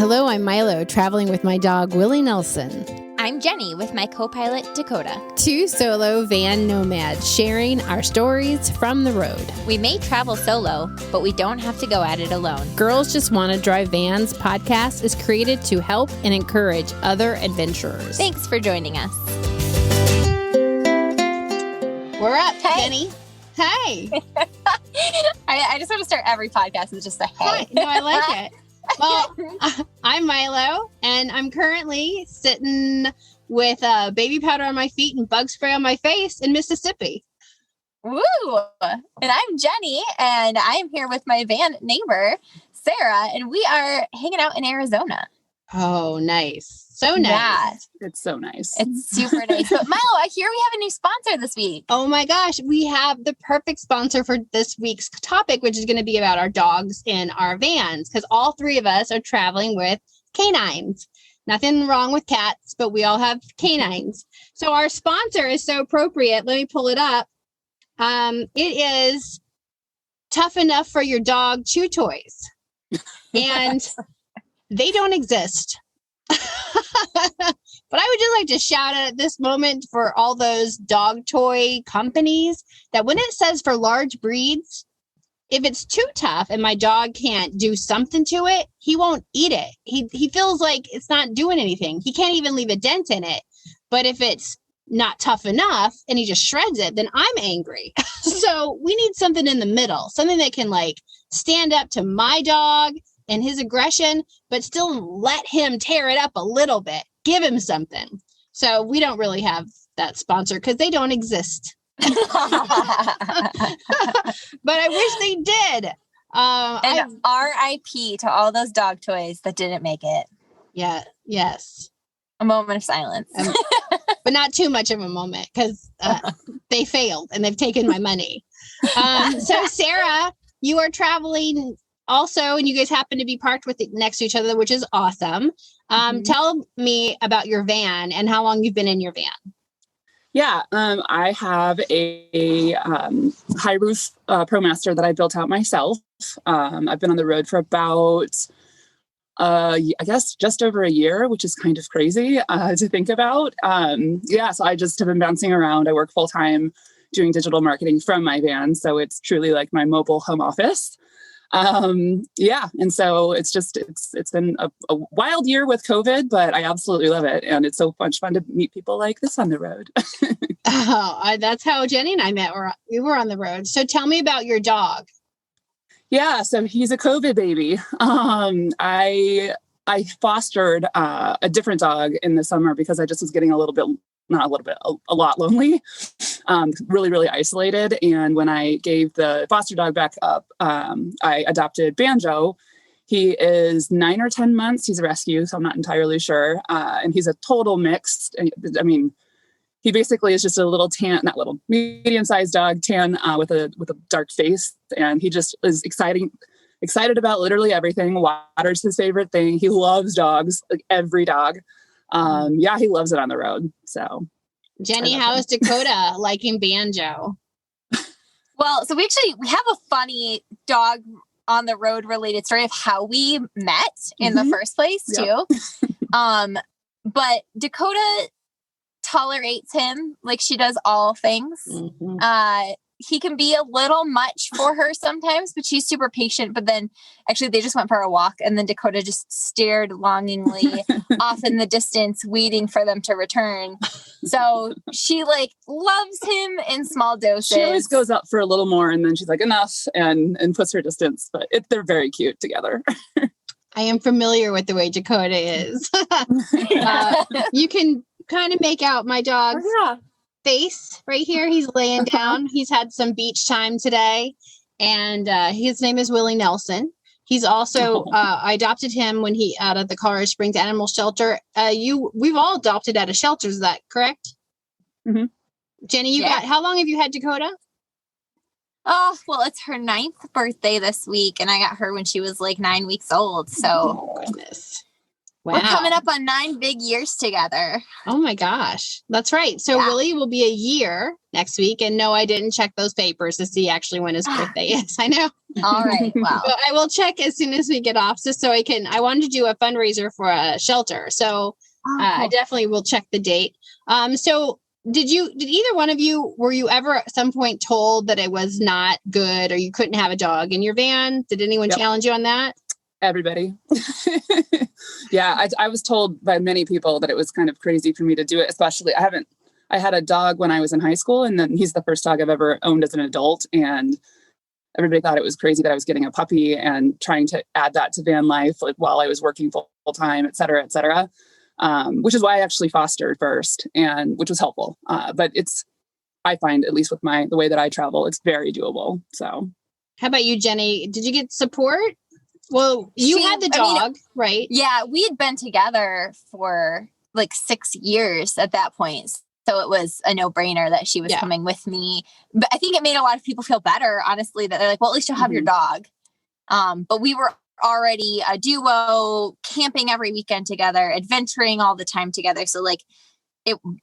Hello, I'm Milo, traveling with my dog, Willie Nelson. I'm Jenny with my co-pilot, Dakota. Two solo van nomads sharing our stories from the road. We may travel solo, but we don't have to go at it alone. Girls Just Want to Drive Vans podcast is created to help and encourage other adventurers. Thanks for joining us. We're up, Hey. Jenny. Hey. I just want to start every podcast with just a hey. Hi. No, I like it. Well, I'm Milo, and I'm currently sitting with baby powder on my feet and bug spray on my face in Mississippi. Woo! And I'm Jenny, and I am here with my van neighbor, Sarah, and we are hanging out in Arizona. Oh, nice. So nice. Yeah. It's so nice. It's super nice. But Milo, I hear we have a new sponsor this week. Oh my gosh, we have the perfect sponsor for this week's topic, which is going to be about our dogs in our vans, because all three of us are traveling with canines. Nothing wrong with cats, but we all have canines. So our sponsor is so appropriate. Let me pull it up. It is Tough Enough for Your Dog Chew Toys. And they don't exist. But I would just like to shout out at this moment for all those dog toy companies that when it says for large breeds, if it's too tough and my dog can't do something to it, he won't eat it. He feels like it's not doing anything. He can't even leave a dent in it. But if it's not tough enough and he just shreds it, then I'm angry. So we need something in the middle, something that can like stand up to my dog and his aggression, but still let him tear it up a little bit. Give him something. So we don't really have that sponsor because they don't exist. But I wish they did. And RIP to all those dog toys that didn't make it. Yeah. Yes. A moment of silence. But not too much of a moment because they failed and they've taken my money. So Sarah, you are traveling also, and you guys happen to be parked next to each other, which is awesome. Tell me about your van and how long you've been in your van. Yeah, I have a high roof ProMaster that I built out myself. I've been on the road for about, I guess, just over a year, which is kind of crazy to think about. So I just have been bouncing around. I work full time doing digital marketing from my van, so it's truly like my mobile home office. And so it's been a wild year with COVID, but I absolutely love it. And it's so much fun to meet people like this on the road. That's how Jenny and I met. We were on the road. So tell me about your dog. Yeah. So he's a COVID baby. I fostered a different dog in the summer because I just was getting a lot lonely, really, really isolated. And when I gave the foster dog back up, I adopted Banjo. He is 9 or 10 months. He's a rescue, so I'm not entirely sure. And he's a total mixed. I mean, he basically is just a little medium-sized dog, tan with a dark face. And he just is excited about literally everything. Water's his favorite thing. He loves dogs, like every dog. He loves it on the road. So Jenny, how is Dakota liking Banjo? Well, so we have a funny dog on the road related story of how we met in the first place too. But Dakota tolerates him like she does all things. He can be a little much for her sometimes, but she's super patient. But then actually they just went for a walk and then Dakota just stared longingly off in the distance, waiting for them to return. So she loves him in small doses. She always goes up for a little more and then she's like, enough, and puts her distance. But they're very cute together. I am familiar with the way Dakota is. You can kind of make out my dog's face right here. He's laying down. He's had some beach time today, and his name is Willie Nelson. He's also I adopted him when he out of the Colorado Springs Animal Shelter. We've all adopted at a shelter. Is that correct? Mm-hmm. Jenny, how long have you had Dakota? Oh, well, it's her 9th birthday this week, and I got her when she was 9 weeks old. So, oh, goodness. Wow. We're coming up on 9 big years together. Oh my gosh. That's right. So Willie will be a year next week. And no, I didn't check those papers to see actually when his birthday is. I know. All right. Wow. But I will check as soon as we get off, just so I wanted to do a fundraiser for a shelter. So cool. I definitely will check the date. So did either one of you, were you ever at some point told that it was not good or you couldn't have a dog in your van? Did anyone challenge you on that? Everybody. Yeah. I was told by many people that it was kind of crazy for me to do it, especially I had a dog when I was in high school, and then he's the first dog I've ever owned as an adult. And everybody thought it was crazy that I was getting a puppy and trying to add that to van life, like while I was working full time, et cetera, which is why I actually fostered first, and which was helpful. But I find, at least with the way that I travel, it's very doable. So how about you, Jenny? Did you get support? Well, you had the dog, right? Yeah, we had been together for like 6 years at that point. So it was a no-brainer that she was coming with me. But I think it made a lot of people feel better, honestly, that they're like, well, at least you'll have your dog. But we were already a duo, camping every weekend together, adventuring all the time together. So like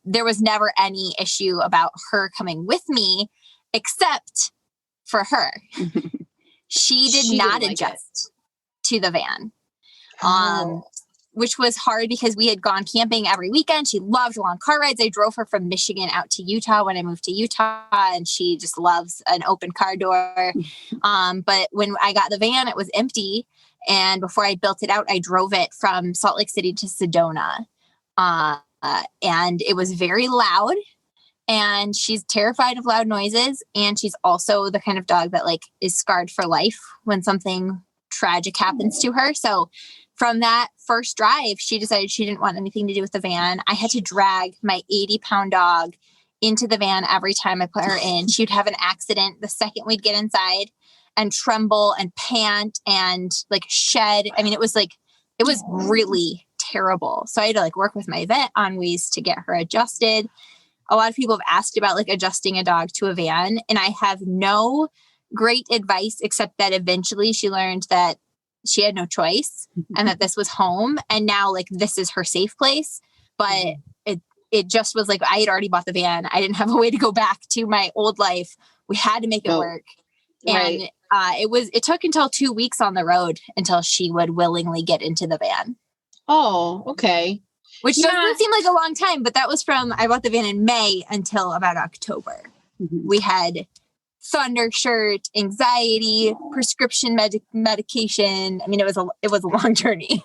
there was never any issue about her coming with me, except for her. She did not adjust to the van. Which was hard because we had gone camping every weekend. She loved long car rides. I drove her from Michigan out to Utah when I moved to Utah, and she just loves an open car door. But when I got the van, it was empty. And before I built it out, I drove it from Salt Lake City to Sedona. And it was very loud, and she's terrified of loud noises. And she's also the kind of dog that like is scarred for life when something tragic happens to her. So from that first drive, she decided she didn't want anything to do with the van. I had to drag my 80-pound dog into the van every time I put her in. She would have an accident the second we'd get inside and tremble and pant and like shed. I mean, it was really terrible. So I had to like work with my vet on ways to get her adjusted. A lot of people have asked about like adjusting a dog to a van, and I have no great advice except that eventually she learned that she had no choice and that this was home. And now like, this is her safe place. But it just was like, I had already bought the van. I didn't have a way to go back to my old life. We had to make it work. And it took until 2 weeks on the road until she would willingly get into the van. Oh, okay. Which doesn't seem like a long time, but that was from, I bought the van in May until about October. We had thunder shirt, anxiety, prescription medication. I mean, it was a long journey.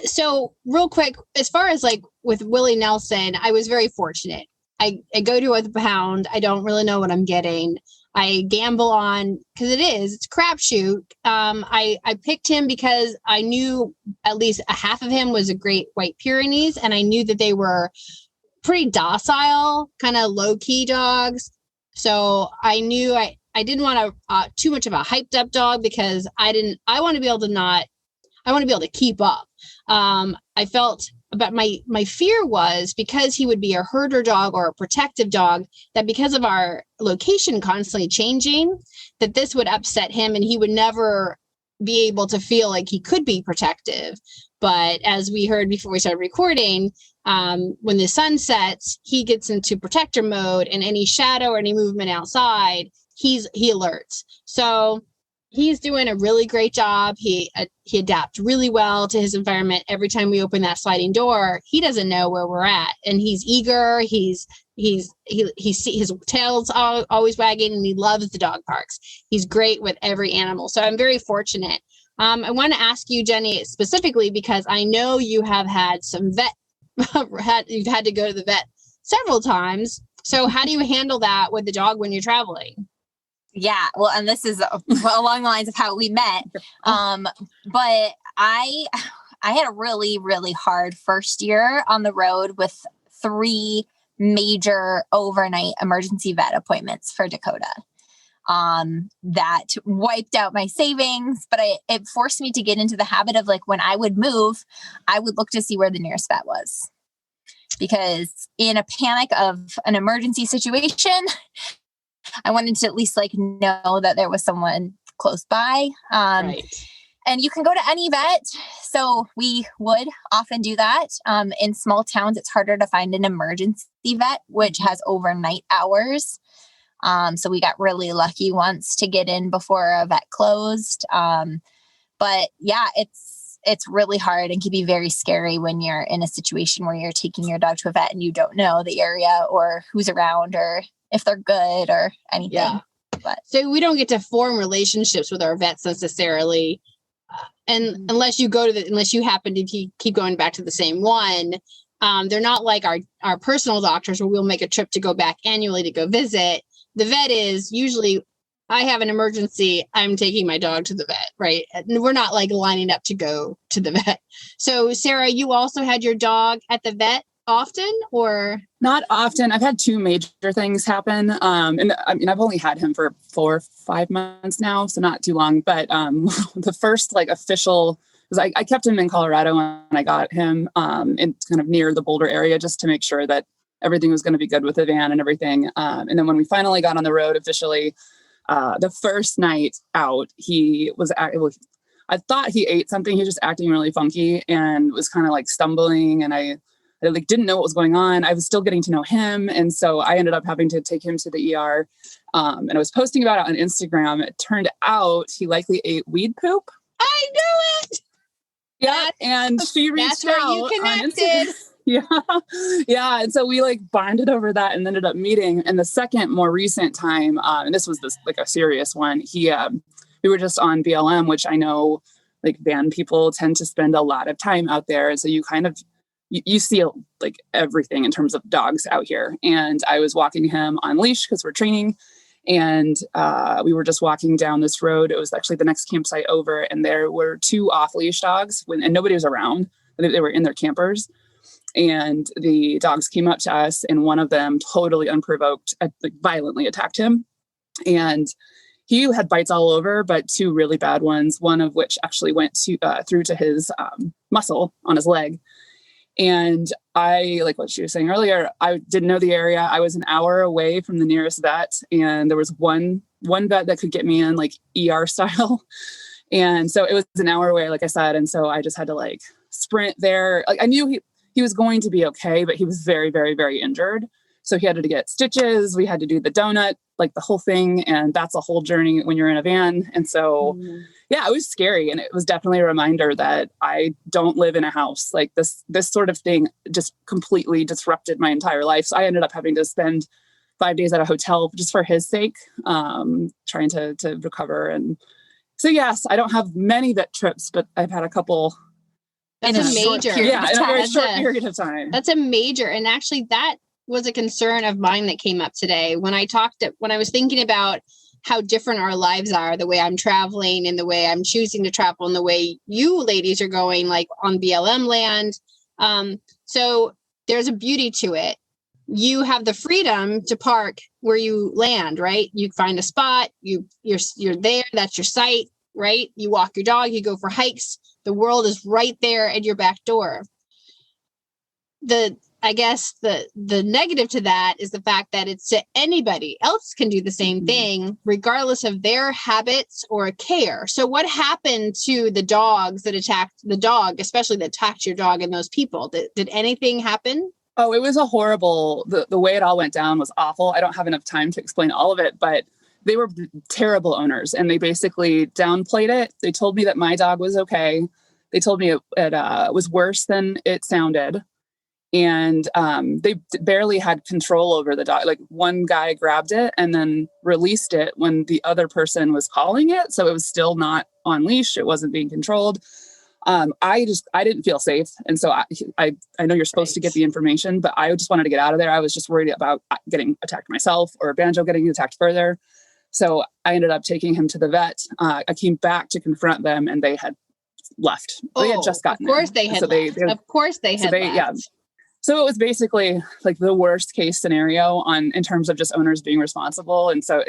So real quick, as far as like with Willie Nelson, I was very fortunate. I go to a pound. I don't really know what I'm getting. I gamble on, because it's a crapshoot. I picked him because I knew at least a half of him was a Great White Pyrenees, and I knew that they were pretty docile, kind of low key dogs. So I knew I didn't want too much of a hyped up dog, because I want to be able to keep up. I felt, but my fear was, because he would be a herder dog or a protective dog, that because of our location constantly changing, that this would upset him and he would never be able to feel like he could be protective. But as we heard before we started recording, when the sun sets, he gets into protector mode, and any shadow or any movement outside, he alerts. So he's doing a really great job. He adapts really well to his environment. Every time we open that sliding door, he doesn't know where we're at, and he's eager. His tail's always wagging, and he loves the dog parks. He's great with every animal. So I'm very fortunate. I want to ask you, Jenny, specifically, because I know you have had some you've had to go to the vet several times. So how do you handle that with the dog when you're traveling? Yeah, well, and this is along the lines of how we met. But I had a really, really hard first year on the road with 3 major overnight emergency vet appointments for Dakota. That wiped out my savings, but it forced me to get into the habit of, like, when I would move, I would look to see where the nearest vet was, because in a panic of an emergency situation, I wanted to at least like know that there was someone close by. Right. And you can go to any vet. So we would often do that. In small towns, it's harder to find an emergency vet, which has overnight hours. So we got really lucky once to get in before a vet closed. But yeah, it's really hard and can be very scary when you're in a situation where you're taking your dog to a vet and you don't know the area or who's around or if they're good or anything. Yeah. But so we don't get to form relationships with our vets necessarily. And unless you happen to keep going back to the same one, they're not like our personal doctors where we'll make a trip to go back annually to go visit. The vet is usually, I have an emergency, I'm taking my dog to the vet, right? And we're not like lining up to go to the vet. So Sarah, you also had your dog at the vet often or? Not often. I've had 2 major things happen. And I mean, I've only had him for 4 or 5 months now, so not too long. But the first like official, because I kept him in Colorado when I got him in kind of near the Boulder area just to make sure that everything was going to be good with the van and everything. And then when we finally got on the road officially, the first night out, I thought he ate something. He was just acting really funky and was kind of like stumbling. And I like didn't know what was going on. I was still getting to know him. And so I ended up having to take him to the ER. And I was posting about it on Instagram. It turned out he likely ate weed poop. I knew it. Yeah. And she reached out where you connected. Yeah. And so we like bonded over that and ended up meeting. And the second more recent time, and this was like a serious one, we were just on BLM, which I know like van people tend to spend a lot of time out there. And so you kind of, you see like everything in terms of dogs out here. And I was walking him on leash because we're training. And we were just walking down this road. It was actually the next campsite over. And there were 2 off-leash dogs and nobody was around. They were in their campers. And the dogs came up to us and one of them totally unprovoked, like violently attacked him. And he had bites all over, but 2 really bad ones, one of which actually went through to his muscle on his leg. And I, like what she was saying earlier, I didn't know the area. I was an hour away from the nearest vet. And there was one vet that could get me in like ER style. And so it was an hour away, like I said. And so I just had to like sprint there. Like I knew he was going to be okay, but he was very, very, very injured. So he had to get stitches. We had to do the donut, like the whole thing. And that's a whole journey when you're in a van. And so, yeah, it was scary. And it was definitely a reminder that I don't live in a house. Like this sort of thing just completely disrupted my entire life. So I ended up having to spend 5 days at a hotel just for his sake, trying to recover. And so, yes, I don't have many vet trips, but I've had a couple. That's a major. In a very short period of time. That's a major. And actually that was a concern of mine that came up today when I was thinking about how different our lives are, the way I'm traveling and the way I'm choosing to travel and the way you ladies are going like on BLM land. So there's a beauty to it. You have the freedom to park where you land, right? You find a spot, you're there, that's your site, right? You walk your dog, you go for hikes. The world is right there at your back door. I guess the negative to that is the fact that it's to anybody else can do the same thing, regardless of their habits or care. So what happened to the dogs that attacked the dog, especially that attacked your dog and those people? Did anything happen? Oh, it was a horrible, the way it all went down was awful. I don't have enough time to explain all of it, but they were terrible owners and they basically downplayed it. They told me that my dog was okay. They told me it was worse than it sounded. And they barely had control over the dog. Like one guy grabbed it and then released it when the other person was calling it. So it was still not on leash. It wasn't being controlled. I didn't feel safe. And so I know you're supposed to get the information, but I just wanted to get out of there. I was just worried about getting attacked myself or Banjo getting attacked further. So I ended up taking him to the vet. I came back to confront them and they had left. They had just gotten there. Of course they had left. Of course they had left. Yeah. So it was basically like the worst case scenario in terms of just owners being responsible. And so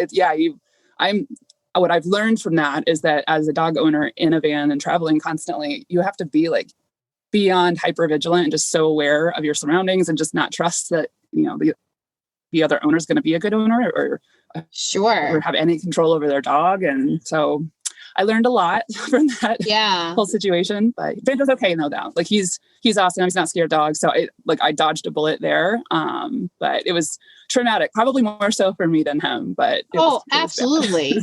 what I've learned from that is that as a dog owner in a van and traveling constantly, you have to be like beyond hyper vigilant and just so aware of your surroundings and just not trust that, the other owner is going to be a good owner or sure, or have any control over their dog. And so I learned a lot from that Yeah. whole situation, but Banjo's okay though. Like he's awesome. He's not scared of dogs. So I dodged a bullet there. But it was traumatic, probably more so for me than him, but it was absolutely.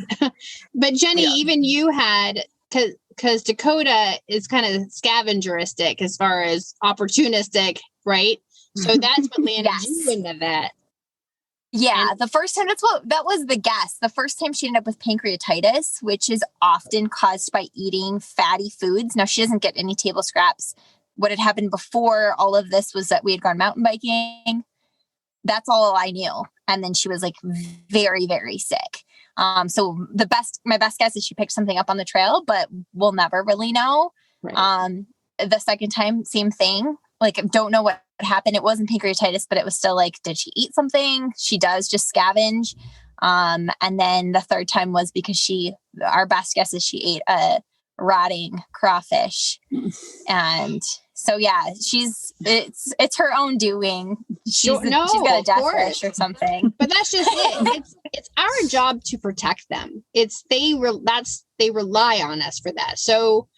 But Jenny, even you had, because Dakota is kind of scavengeristic as far as opportunistic, right? So that's what landed you into that. Yeah, the first time that was the guess. The first time she ended up with pancreatitis, which is often caused by eating fatty foods. Now she doesn't get any table scraps. What had happened before all of this was that we had gone mountain biking. That's all I knew. And then she was like very, very sick. So my best guess is she picked something up on the trail, but we'll never really know. Right. The second time, same thing. Like, don't know what happened. It wasn't pancreatitis, but it was still like, did she eat something? She does just scavenge. And then the third time was because our best guess is she ate a rotting crawfish. And so, yeah, it's her own doing. She's got a death wish or something. But that's just it. It's our job to protect them. They rely on us for that. So,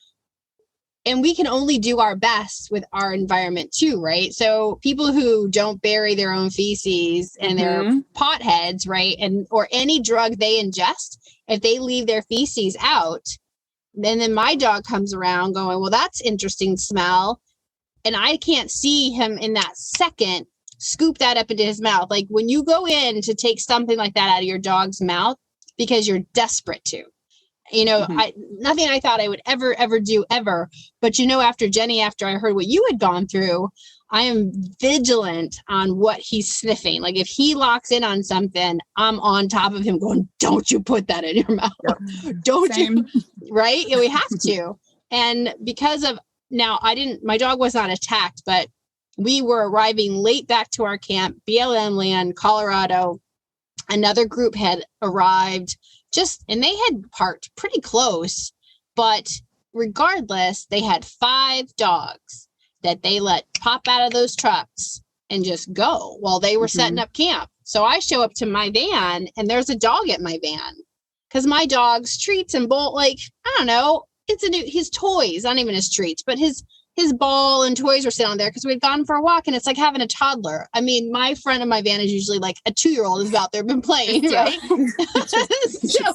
and we can only do our best with our environment too, right? So people who don't bury their own feces and their potheads, right? Or any drug they ingest, if they leave their feces out, then my dog comes around going, well, that's interesting smell. And I can't see him in that second scoop that up into his mouth. Like when you go in to take something like that out of your dog's mouth because you're desperate to. Nothing I thought I would ever do ever. But, after I heard what you had gone through, I am vigilant on what he's sniffing. Like if he locks in on something, I'm on top of him going, don't you put that in your mouth. Yep. Don't you? Right. We have to. And because of my dog was not attacked, but we were arriving late back to our camp, BLM land, Colorado. Another group had arrived and they had parked pretty close, but regardless, they had 5 dogs that they let pop out of those trucks and just go while they were setting up camp. So I show up to my van and there's a dog at my van because my dog's treats and I don't know, his toys, not even his treats, but his ball and toys were sitting on there because we'd gone for a walk and it's like having a toddler. I mean, my friend in my van is usually like a 2-year-old is out there been playing, right? So,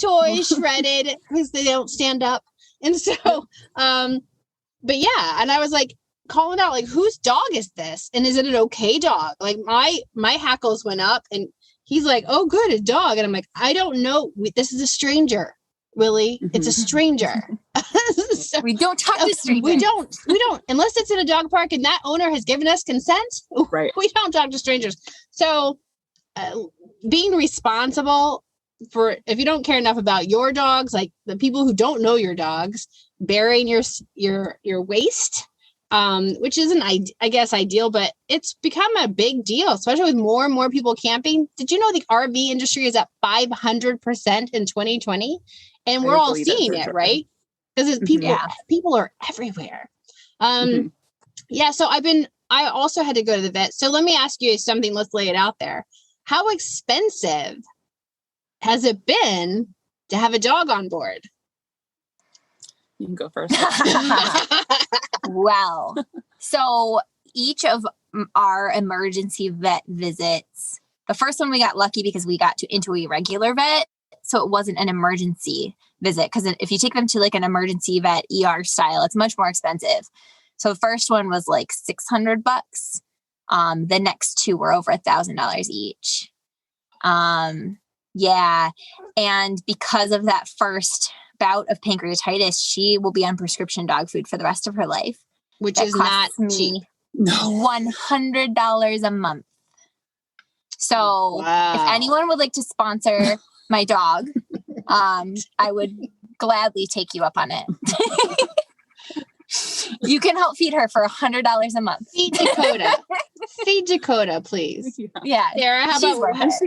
toys shredded because they don't stand up. And so, but yeah. And I was like calling out, like, whose dog is this? And is it an okay dog? Like my hackles went up and he's like, oh, good, a dog. And I'm like, I don't know. This is a stranger. Willie, it's a stranger. So, we don't talk to strangers. We don't, unless it's in a dog park and that owner has given us consent. Right. We don't talk to strangers. So being responsible for, if you don't care enough about your dogs, like the people who don't know your dogs, burying your waste, which isn't, I guess, ideal, but it's become a big deal, especially with more and more people camping. Did you know the RV industry is up 500% in 2020? And we're all seeing it, right? Because people are everywhere. Yeah. So I also had to go to the vet. So let me ask you something. Let's lay it out there. How expensive has it been to have a dog on board? You can go first. Well, so each of our emergency vet visits, the first one we got lucky because we got into a regular vet. So it wasn't an emergency visit because if you take them to like an emergency vet ER style, it's much more expensive. So the first one was like $600. The next 2 were over $1,000 each. Yeah. And because of that first bout of pancreatitis, she will be on prescription dog food for the rest of her life. Which is not cheap. $100 a month. So if anyone would like to sponsor my dog, I would gladly take you up on it. You can help feed her for $100 a month. Feed Dakota. Feed Dakota, please. Yeah. Sarah,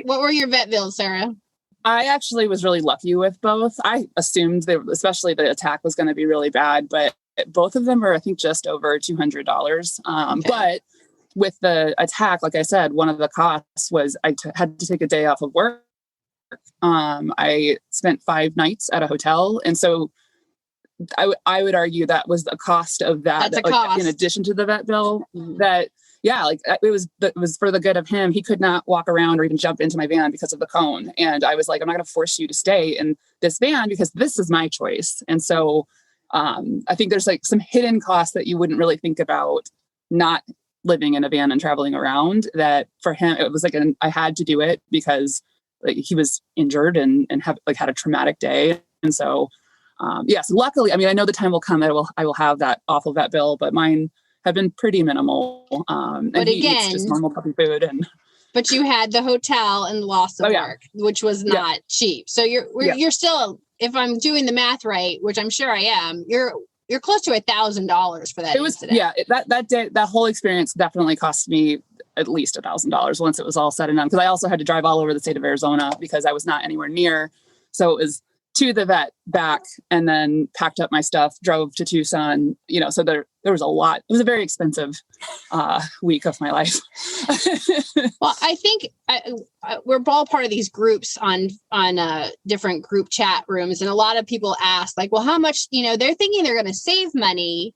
what were your vet bills, Sarah? I actually was really lucky with both. I assumed especially the attack was going to be really bad, but both of them were, I think, just over $200. Okay. But with the attack, like I said, one of the costs was I had to take a day off of work I spent 5 nights at a hotel. And so I would argue that was the cost of that. That's a cost. In addition to the vet bill, that, yeah, like it was for the good of him. He could not walk around or even jump into my van because of the cone. And I was like, I'm not going to force you to stay in this van because this is my choice. And so I think there's like some hidden costs that you wouldn't really think about not living in a van and traveling around, that for him, it was like, I had to do it because like he was injured and had a traumatic day. And so, yes, luckily, I mean, I know the time will come that I will have that awful vet bill, but mine have been pretty minimal. But he again, eats just normal puppy food. But you had the hotel and loss of work, which was not cheap. So you're still, if I'm doing the math right, which I'm sure I am, you're close to $1,000 for that. It was, incident. That day, that whole experience definitely cost me at least $1,000 once it was all said and done. Because I also had to drive all over the state of Arizona because I was not anywhere near. So it was to the vet, back, and then packed up my stuff, drove to Tucson, so there was a lot. It was a very expensive week of my life. Well, I think we're all part of these groups on different group chat rooms. And a lot of people ask like, well, how much, they're thinking they're going to save money.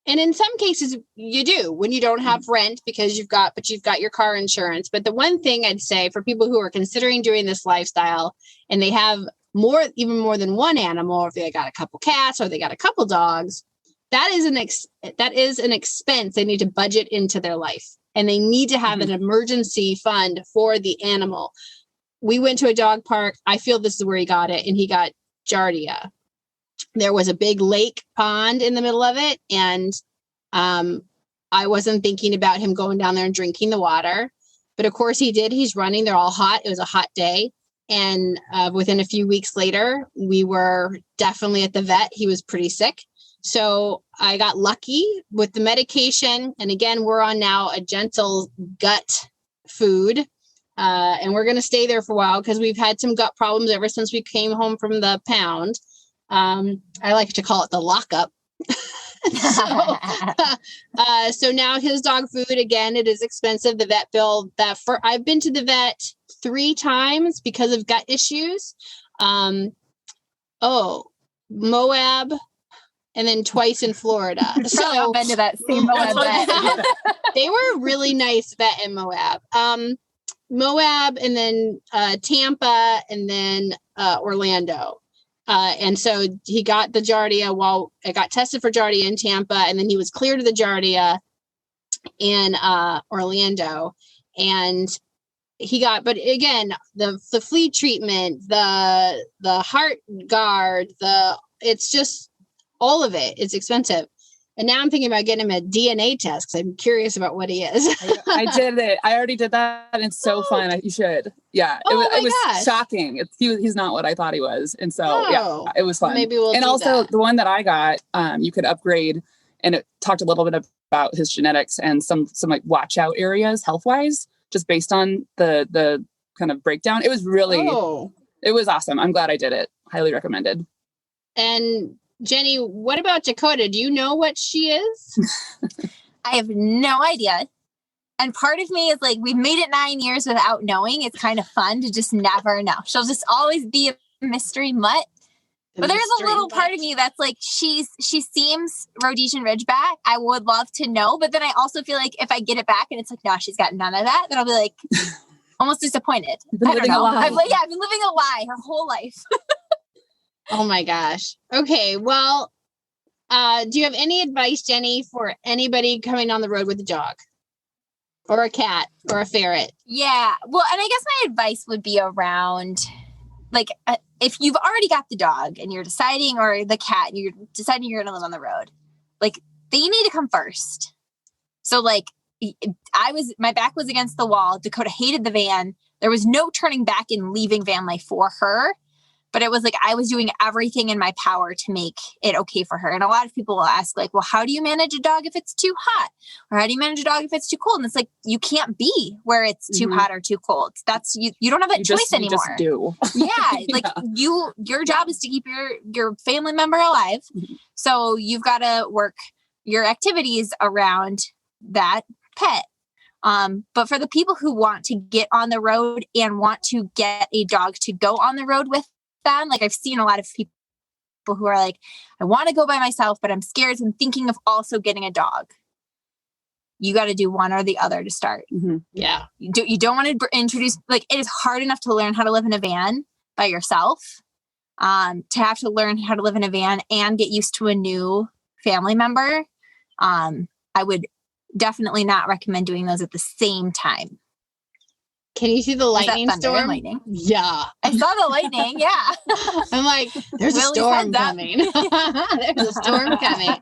And in some cases you do when you don't have rent because you've got your car insurance. But the one thing I'd say for people who are considering doing this lifestyle and they have even more than one animal, or if they got a couple cats or they got a couple dogs, that is an expense they need to budget into their life. And they need to have an emergency fund for the animal. We went to a dog park. I feel this is where he got it. And he got Giardia. There was a big lake pond in the middle of it. And I wasn't thinking about him going down there and drinking the water. But of course he did. He's running. They're all hot. It was a hot day. And within a few weeks later, we were definitely at the vet. He was pretty sick. So I got lucky with the medication. And again, we're on now a gentle gut food. And we're going to stay there for a while because we've had some gut problems ever since we came home from the pound. I like to call it the lockup. So now his dog food, again, it is expensive. The vet bill I've been to the vet 3 times because of gut issues. Moab, and then twice in Florida. So I've been to that same Moab vet. They were a really nice vet in Moab. Moab, and then Tampa, and then Orlando. And so he got the Giardia while I got tested for Giardia in Tampa, and then he was cleared of the Giardia in Orlando. And but again, the flea treatment, the heart guard, it's just all of it. It's expensive. And now I'm thinking about getting him a DNA test because I'm curious about what he is. I did it. I already did that. And it's so fun. You should. Yeah. It was shocking. He's not what I thought he was. And so, it was fun. Maybe we'll and do also that. The one that I got, you could upgrade, and it talked a little bit about his genetics and some like watch out areas health-wise, just based on the kind of breakdown. It was really, it was awesome. I'm glad I did it. Highly recommended. And Jenny, what about Dakota? Do you know what she is? I have no idea. And part of me is like, we've made it 9 years without knowing. It's kind of fun to just never know. She'll just always be a mystery mutt. But there's a little part of me that's like, she seems Rhodesian Ridgeback. I would love to know. But then I also feel like if I get it back and it's like, no, she's got none of that, then I'll be like almost disappointed. I don't know. I've been living a lie her whole life. Oh my gosh. Okay. Well, do you have any advice, Jenny, for anybody coming on the road with a dog or a cat or a ferret? Yeah. Well, and I guess my advice would be around like, if you've already got the dog and you're deciding, or the cat, and you're deciding you're going to live on the road, like they need to come first. So like my back was against the wall. Dakota hated the van. There was no turning back and leaving van life for her. But it was like, I was doing everything in my power to make it okay for her. And a lot of people will ask like, well, how do you manage a dog if it's too hot? Or how do you manage a dog if it's too cold? And it's like, you can't be where it's too hot or too cold. That's you don't have that choice anymore. You just do. Yeah. Like your job is to keep your family member alive. Mm-hmm. So you've got to work your activities around that pet. But for the people who want to get on the road and want to get a dog to go on the road with them, like I've seen a lot of people who are like, I want to go by myself, but I'm scared. So I'm thinking of also getting a dog. You got to do one or the other to start. Mm-hmm. Yeah. You don't want to introduce, like, it is hard enough to learn how to live in a van by yourself. To have to learn how to live in a van and get used to a new family member. I would definitely not recommend doing those at the same time. Can you see the lightning storm? Lightning? Yeah. I saw the lightning. Yeah. I'm like, there's a storm coming. There's a storm coming.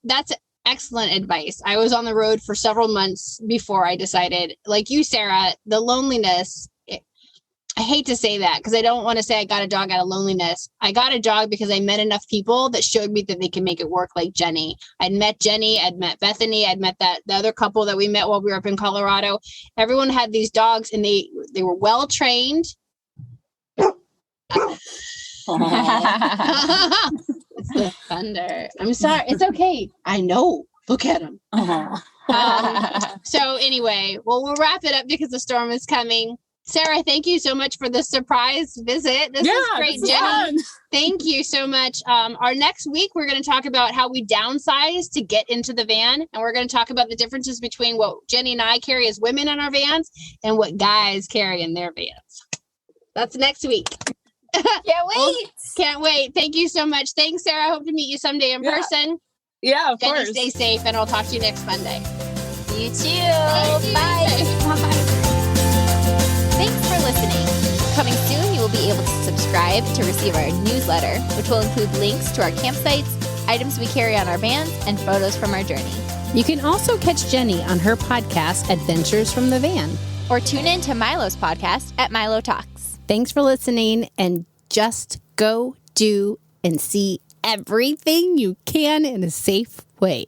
That's excellent advice. I was on the road for several months before I decided, like you, Sarah, the loneliness. I hate to say that because I don't want to say I got a dog out of loneliness. I got a dog because I met enough people that showed me that they can make it work, like Jenny. I'd met Jenny, I'd met Bethany, I'd met the other couple that we met while we were up in Colorado. Everyone had these dogs and they were well trained. It's the thunder. I'm sorry. It's okay. I know. Look at him. So anyway, well, we'll wrap it up because the storm is coming. Sarah, thank you so much for the surprise visit. This is great, Jenny. Thank you so much. Our next week, we're going to talk about how we downsize to get into the van. And we're going to talk about the differences between what Jenny and I carry as women in our vans and what guys carry in their vans. That's next week. Can't wait. Can't wait. Thank you so much. Thanks, Sarah. I hope to meet you someday in person. Yeah, of Jenny, course. stay safe, and I'll talk to you next Monday. You too. Bye. Thanks for listening. Coming soon, you will be able to subscribe to receive our newsletter, which will include links to our campsites, items we carry on our vans, and photos from our journey. You can also catch Jenny on her podcast, Adventures from the Van. Or tune in to Milo's podcast at Milo Talks. Thanks for listening, and just go do and see everything you can in a safe way.